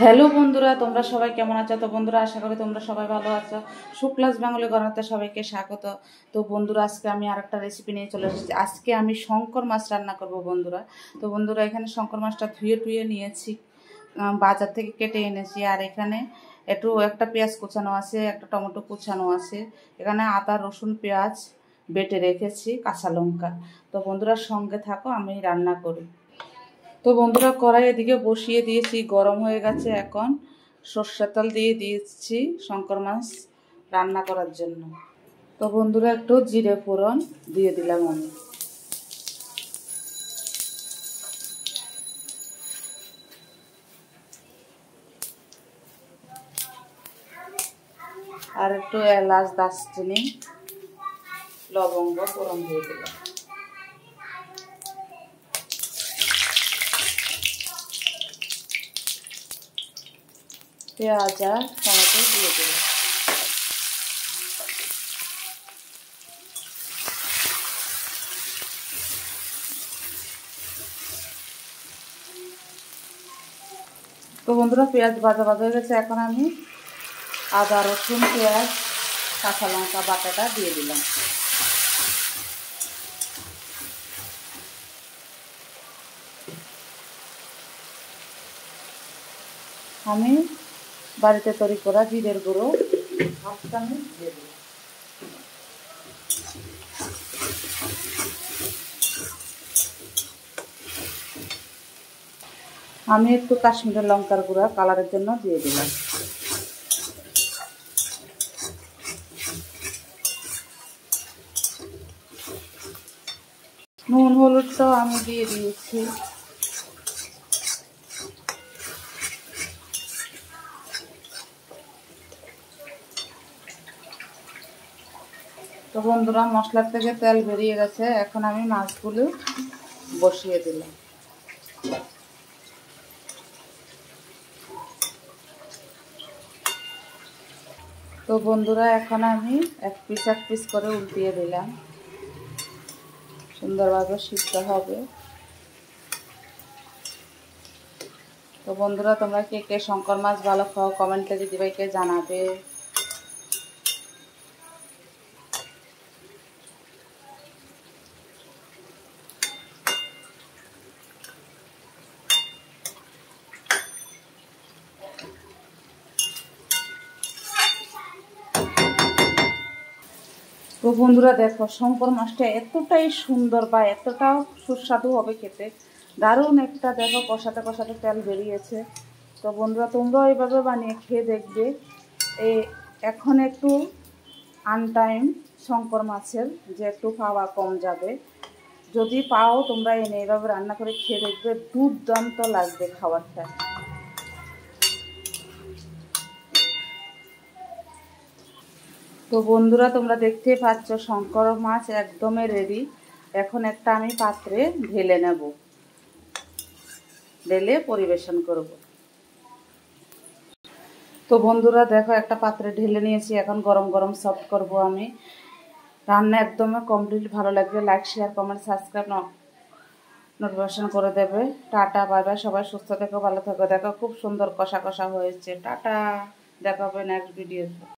Hello বন্ধুরা, তোমরা সবাই কেমন আছো? তো বন্ধুরা, আশা করি তোমরা সবাই ভালো আছো। শুক্লাস বেঙ্গলি গণাতে সবাইকে স্বাগত। তো বন্ধুরা, আজকে আমি আরেকটা রেসিপি নিয়ে চলে এসেছি। আজকে আমি শঙ্কর মাছ রান্না করব বন্ধুরা। তো বন্ধুরা, এখানে শঙ্কর মাছটা ধুয়ে নিয়েছি, বাজার থেকে কেটে এনেছি। আর এখানে একটা পেঁয়াজ কুচানো আছে, একটা টমেটো কুচানো আছে। এখানে আদা রসুন পেঁয়াজ বেটে রেখেছি, কাঁচা লঙ্কা। তো বন্ধুরা, সঙ্গে থাকো, আমি রান্না করি। তো বন্ধুরা, কড়াই এদিকে বসিয়ে দিয়েছি, গরম হয়ে গেছে। এখন সর্ষের তেল দিয়ে দিয়েছি শঙ্কর মাছ রান্না করার জন্য। তো বন্ধুরা, একটু জিরে ফোড়ন দিয়ে দিলাম আমি। আর একটু এলাচ, দারচিনি, লবঙ্গ ফোড়ন দিয়ে দিলাম। পেঁয়াজ আর টমেটো দিয়ে দিলাম। তো বন্ধুরা, পেঁয়াজ ভাজা হয়ে গেছে। এখন আমি আদা রসুন পেঁয়াজ কাঁচা লঙ্কা বাটাটা দিয়ে দিলাম। আমি বাড়িতে তৈরি করা জিরের গুঁড়ো হাফ চামচ দিয়ে দিলাম। আমি একটু কাশ্মীরের লঙ্কার গুঁড়া কালারের জন্য দিয়ে দিলাম। নুন হলুদটাও আমি দিয়ে দিয়েছি। তো বন্ধুরা, মশলার থেকে তেল বেরিয়ে গেছে। এখন আমি মাছগুলো বসিয়ে দিলাম। তো বন্ধুরা, এখন আমি এক পিস করে উল্টিয়ে দিলাম। সুন্দরভাবে সিদ্ধ হবে। তো বন্ধুরা, তোমরা কে কে শঙ্কর মাছ ভালো খাও কমেন্টে দিদিভাইকে জানাবে। তো বন্ধুরা, দেখো শঙ্কর মাছটা এতটাই সুন্দর বা এতটাও সুস্বাদু হবে খেতে, দারুণ একটা। দেখো কষাতে কষাতে তেল বেরিয়েছে। তো বন্ধুরা, তোমরাও এইভাবে বানিয়ে খেয়ে দেখবে। এখন একটু আনটাইম শঙ্কর মাছের যে একটু পাওয়া কম যাবে, যদি পাও তোমরা এনে এইভাবে রান্না করে খেয়ে দেখবে, দুর্দান্ত লাগবে খাবারটা। তো বন্ধুরা, তোমরা দেখতে পাচ্ছ শঙ্কর মাছ একদমই রেডি। এখন একটা আমি পাত্রে ঢেলে নেব, ঢেলে পরিবেশন করব। তো বন্ধুরা, দেখো একটা পাত্রে ঢেলে নিয়েছি। এখন গরম গরম সার্ভ করব আমি। রান্না একদমই কমপ্লিট। ভালো লাগলে like share comment subscribe notification করে দেবে। Tata, bye bye. সবাই সুস্থ থেকো, ভালো থেকো। দেখো খুব সুন্দর কষা কষা হয়েছে। টাটা, দেখা হবে নেক্সট ভিডিওতে।